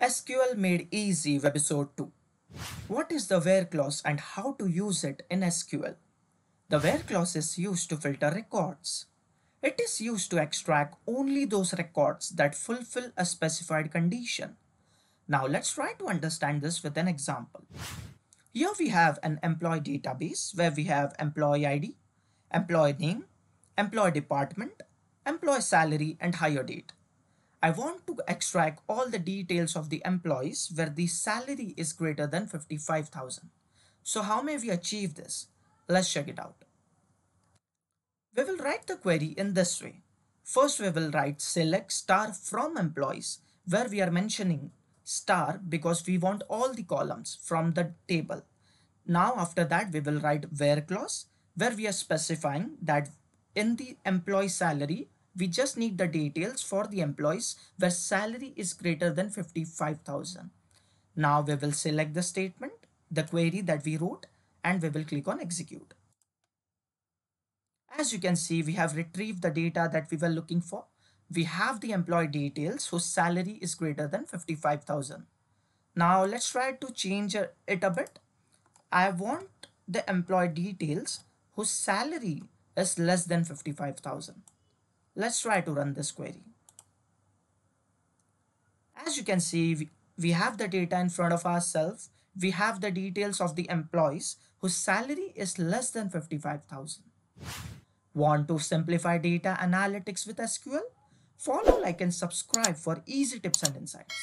SQL Made Easy Webisode 2. What is the where clause and how to use it in SQL? The where clause is used to filter records. It is used to extract only those records that fulfill a specified condition. Now let's try to understand this with an example. Here we have an employee database where we have employee ID, employee name, employee department, employee salary and hire date. I want to extract all the details of the employees where the salary is greater than 55,000. So how may we achieve this? Let's check it out. We will write the query in this way. First we will write select star from employees where we are mentioning star because we want all the columns from the table. Now after that we will write where clause where we are specifying that in the employee salary we just need the details for the employees where salary is greater than 55,000. Now we will select the statement, the query that we wrote, and we will click on execute. As you can see, we have retrieved the data that we were looking for. We have the employee details whose salary is greater than 55,000. Now let's try to change it a bit. I want the employee details whose salary is less than 55,000. Let's try to run this query. As you can see, we have the data in front of ourselves. We have the details of the employees whose salary is less than 55,000. Want to simplify data analytics with SQL? Follow, like and subscribe for easy tips and insights.